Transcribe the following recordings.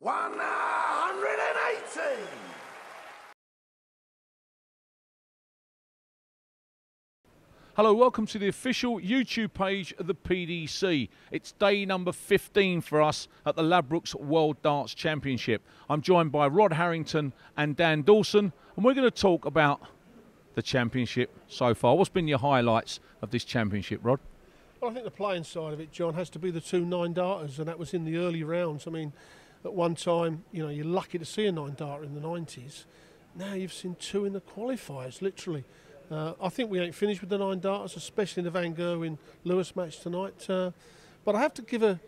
180! Hello, welcome to the official YouTube page of the PDC. It's day number 15 for us at the Ladbrokes World Darts Championship. I'm joined by Rod Harrington and Dan Dawson, and we're going to talk about the championship so far. What's been your highlights of this championship, Rod? Well, I think the playing side of it, John, has to be the two 9-darters, and that was in the early rounds. I mean, at one time, you know, you're lucky to see a 9-darter in the 90s. Now you've seen two in the qualifiers, literally. I think we ain't finished with the 9-darters, especially in the Van Gerwen-Lewis match tonight. But I have to give a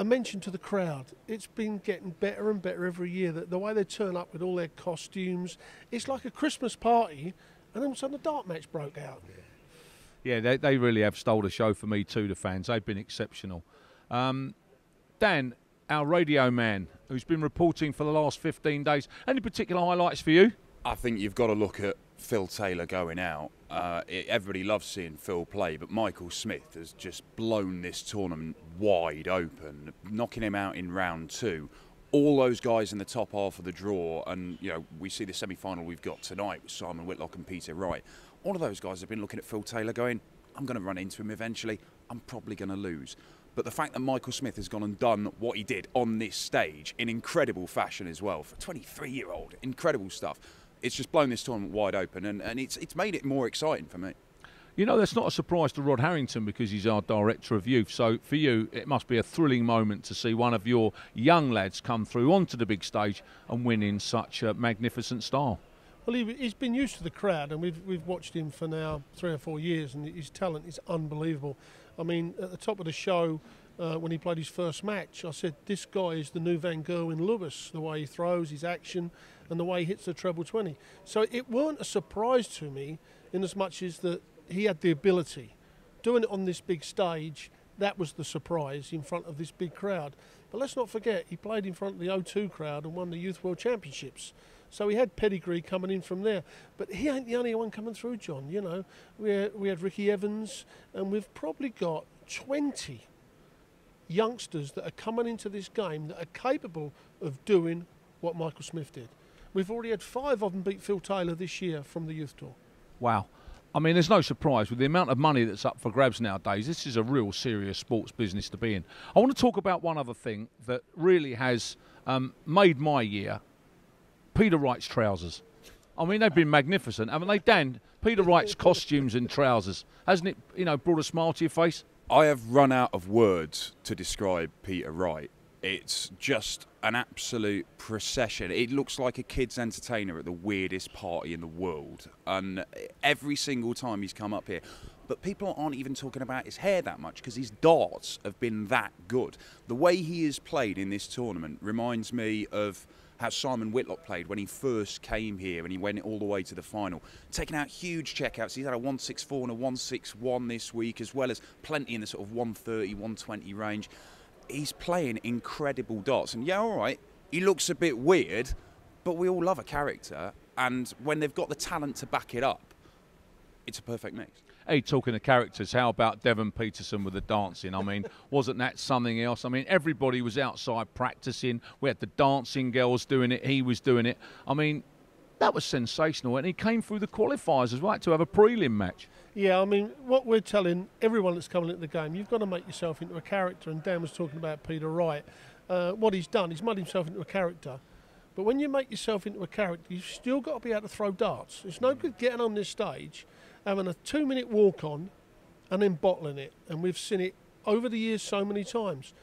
mention to the crowd. It's been getting better and better every year. The way they turn up with all their costumes, it's like a Christmas party, and then all of a sudden the dart match broke out. Yeah, they really have stole the show for me too, the fans. They've been exceptional. Dan, our radio man, who's been reporting for the last 15 days, any particular highlights for you? I think you've got to look at Phil Taylor going out. Everybody loves seeing Phil play, but Michael Smith has just blown this tournament wide open, knocking him out in round two. All those guys in the top half of the draw, and you know, we see the semi-final we've got tonight with Simon Whitlock and Peter Wright. All of those guys have been looking at Phil Taylor going, I'm going to run into him eventually, I'm probably going to lose. But the fact that Michael Smith has gone and done what he did on this stage in incredible fashion as well, for a 23-year-old, incredible stuff. It's just blown this tournament wide open, and it's made it more exciting for me. You know, that's not a surprise to Rod Harrington because he's our Director of Youth. So for you, it must be a thrilling moment to see one of your young lads come through onto the big stage and win in such a magnificent style. Well, he's been used to the crowd, and we've watched him for now 3 or 4 years, and his talent is unbelievable. I mean, at the top of the show, when he played his first match, I said, this guy is the new Van Gerwen-Lewis, the way he throws, his action, and the way he hits the treble 20. So it weren't a surprise to me in as much as that he had the ability. Doing it on this big stage, that was the surprise in front of this big crowd. But let's not forget, he played in front of the O2 crowd and won the Youth World Championships. So he had pedigree coming in from there. But he ain't the only one coming through, John. You know, we had Ricky Evans, and we've probably got 20 youngsters that are coming into this game that are capable of doing what Michael Smith did. We've already had 5 of them beat Phil Taylor this year from the Youth Tour. Wow. I mean, there's no surprise with the amount of money that's up for grabs nowadays. This is a real serious sports business to be in. I want to talk about one other thing that really has made my year. Peter Wright's trousers. I mean, they've been magnificent, haven't they, Dan? Peter Wright's costumes and trousers. Hasn't it, you know, brought a smile to your face? I have run out of words to describe Peter Wright. It's just an absolute procession. It looks like a kid's entertainer at the weirdest party in the world. And every single time he's come up here. But people aren't even talking about his hair that much because his darts have been that good. The way he is played in this tournament reminds me of how Simon Whitlock played when he first came here and he went all the way to the final. Taking out huge checkouts. He's had a 164 and a 161 this week, as well as plenty in the sort of 130, 120 range. He's playing incredible darts. And yeah, all right, he looks a bit weird, but we all love a character. And when they've got the talent to back it up, it's a perfect mix. Hey, talking of characters, how about Devon Peterson with the dancing? I mean, wasn't that something else? I mean, everybody was outside practicing. We had the dancing girls doing it. He was doing it. I mean, that was sensational. And he came through the qualifiers as well to have a prelim match. Yeah, I mean, what we're telling everyone that's coming into the game, you've got to make yourself into a character. And Dan was talking about Peter Wright. What he's done, he's made himself into a character. But when you make yourself into a character, you've still got to be able to throw darts. It's no good getting on this stage, having a 2-minute walk-on and then bottling it. And we've seen it over the years so many times.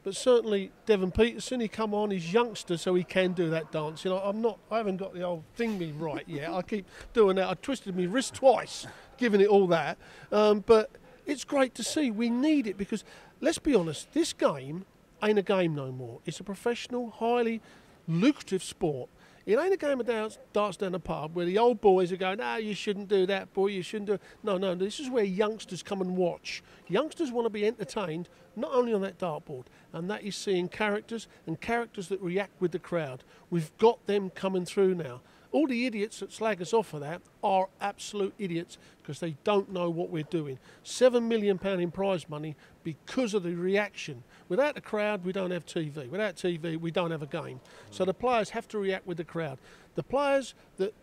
But certainly Devon Peterson, he come on, he's youngster, so he can do that dance. You know, I haven't got the old thing me right yet. I keep doing that. I twisted my wrist twice, giving it all that. But it's great to see. We need it because, let's be honest, this game ain't a game no more. It's a professional, highly lucrative sport. It ain't a game of darts down the pub where the old boys are going, you shouldn't do that, boy, you shouldn't do it. No, this is where youngsters come and watch. Youngsters want to be entertained, not only on that dartboard, and that is seeing characters and characters that react with the crowd. We've got them coming through now. All the idiots that slag us off for that are absolute idiots because they don't know what we're doing. £7 million in prize money because of the reaction. Without the crowd, we don't have TV. Without TV, we don't have a game. So the players have to react with the crowd. The players that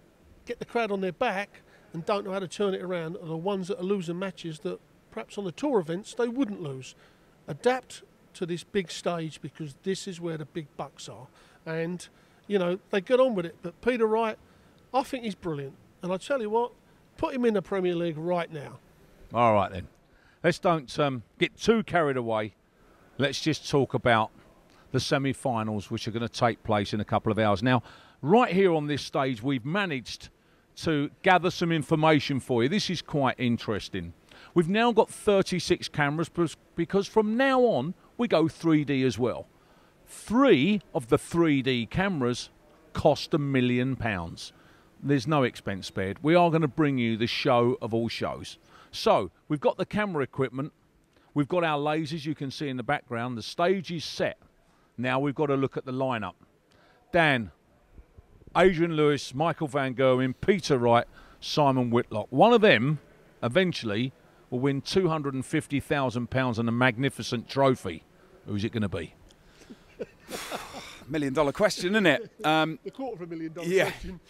get the crowd on their back and don't know how to turn it around are the ones that are losing matches that perhaps on the tour events they wouldn't lose. Adapt to this big stage because this is where the big bucks are. And, you know, they get on with it. But Peter Wright, I think he's brilliant. And I tell you what, put him in the Premier League right now. All right, then. Let's don't get too carried away. Let's just talk about the semi-finals, which are going to take place in a couple of hours. Now, right here on this stage, we've managed to gather some information for you. This is quite interesting. We've now got 36 cameras because from now on, we go 3D as well. 3 of the 3D cameras cost £1 million. There's no expense spared. We are going to bring you the show of all shows. So, we've got the camera equipment. We've got our lasers you can see in the background. The stage is set. Now we've got to look at the lineup. Dan, Adrian Lewis, Michael Van Gerwen, Peter Wright, Simon Whitlock. One of them, eventually, will win £250,000 and a magnificent trophy. Who's it going to be? $1 million question, isn't it? The $250,000 question.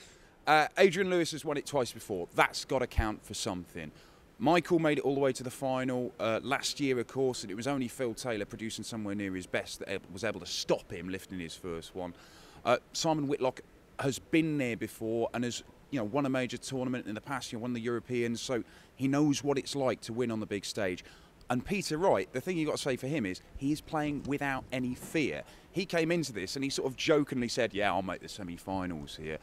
Adrian Lewis has won it twice before. That's got to count for something. Michael made it all the way to the final last year, of course, and it was only Phil Taylor producing somewhere near his best that was able to stop him lifting his first one. Simon Whitlock has been there before and has, you know, won a major tournament in the past. You know, won the Europeans, so he knows what it's like to win on the big stage. And Peter Wright, the thing you've got to say for him is he is playing without any fear. He came into this and he sort of jokingly said, "Yeah, I'll make the semi-finals here."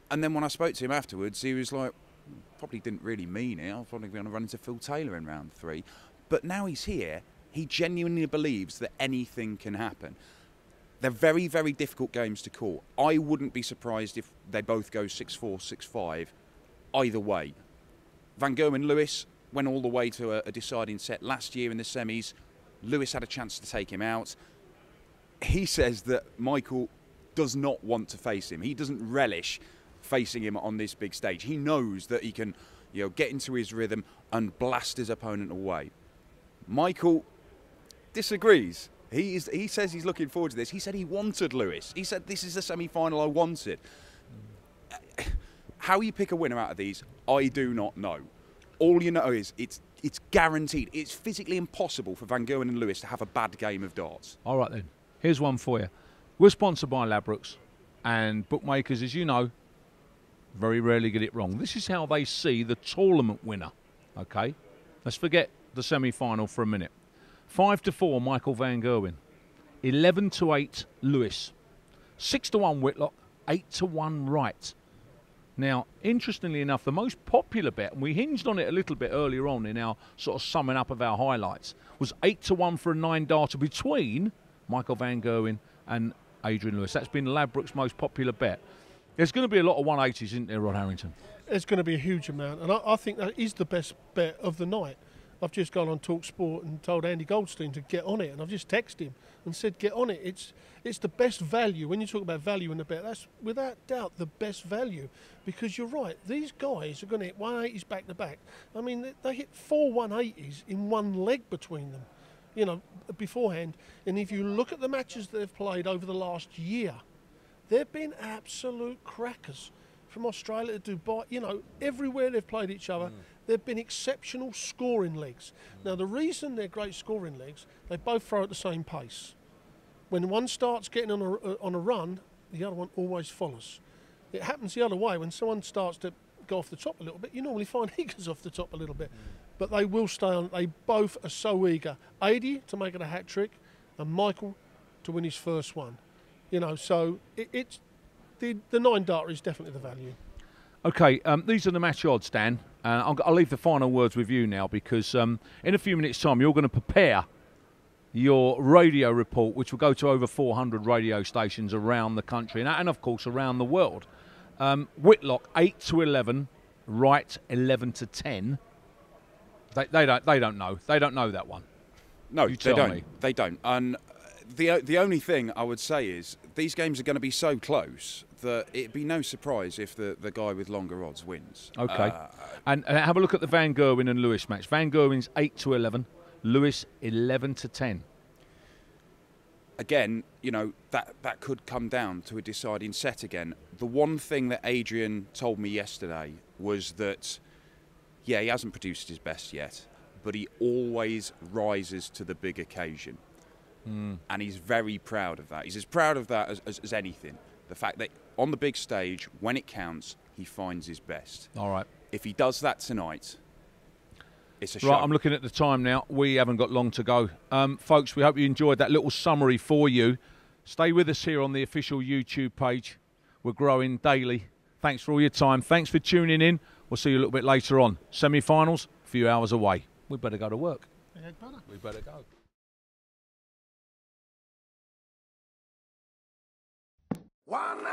And then when I spoke to him afterwards, he was like, probably didn't really mean it. I was probably going to run into Phil Taylor in round 3. But now he's here, he genuinely believes that anything can happen. They're very, very difficult games to call. I wouldn't be surprised if they both go 6-4, 6-5, either way. Van Gerwen Lewis went all the way to a deciding set last year in the semis. Lewis had a chance to take him out. He says that Michael does not want to face him. He doesn't relish facing him on this big stage. He knows that he can, you know, get into his rhythm and blast his opponent away. Michael disagrees. He says he's looking forward to this. He said he wanted Lewis. He said, "This is the semi-final I wanted." How you pick a winner out of these, I do not know. All you know is it's guaranteed. It's physically impossible for Van Gerwen and Lewis to have a bad game of darts. All right, then. Here's one for you. We're sponsored by Ladbrokes, and bookmakers, as you know, very rarely get it wrong. This is how they see the tournament winner. Okay? Let's forget the semi-final for a minute. 5-4, Michael Van Gerwen. 11-8, Lewis. 6-1, Whitlock. 8-1, Wright. Now, interestingly enough, the most popular bet, and we hinged on it a little bit earlier on in our sort of summing up of our highlights, was 8-1 for a 9-darter between Michael Van Gerwen and Adrian Lewis. That's been Ladbrokes' most popular bet. There's going to be a lot of 180s, isn't there, Rod Harrington? There's going to be a huge amount, and I think that is the best bet of the night. I've just gone on TalkSport and told Andy Goldstein to get on it, and I've just texted him and said, get on it. It's the best value. When you talk about value in the bet, that's without doubt the best value, because you're right. These guys are going to hit 180s back to back. I mean, they hit 4 180s in one leg between them, you know, beforehand. And if you look at the matches that they've played over the last year, they've been absolute crackers. From Australia to Dubai, you know, everywhere they've played each other, they've been exceptional scoring legs. Now, the reason they're great scoring legs, they both throw at the same pace. When one starts getting on a run, the other one always follows. It happens the other way. When someone starts to go off the top a little bit, you normally find he goes off the top a little bit. But they will stay on. They both are so eager. Adi to make it a hat-trick, and Michael to win his first one. You know, so it's the 9-darter is definitely the value. Okay, these are the match odds, Dan. I'll leave the final words with you now because in a few minutes' time you're going to prepare your radio report, which will go to over 400 radio stations around the country and of course, around the world. Whitlock, 8-11, Wright, 11-10. They don't know. They don't know that one. No, You they tell don't. me. They don't. And the only thing I would say is these games are going to be so close that it'd be no surprise if the guy with longer odds wins. Okay. And have a look at the Van Gerwen and Lewis match. Van Gerwen's 8-11, Lewis 11-10. Again, you know, that could come down to a deciding set again. The one thing that Adrian told me yesterday was that, yeah, he hasn't produced his best yet, but he always rises to the big occasion. And he's very proud of that. He's as proud of that as anything. The fact that on the big stage, when it counts, he finds his best. All right. If he does that tonight, it's a show. Right, I'm looking at the time now. We haven't got long to go. Folks, we hope you enjoyed that little summary for you. Stay with us here on the official YouTube page. We're growing daily. Thanks for all your time. Thanks for tuning in. We'll see you a little bit later on. Semi-finals, a few hours away. We better go to work. We better go. One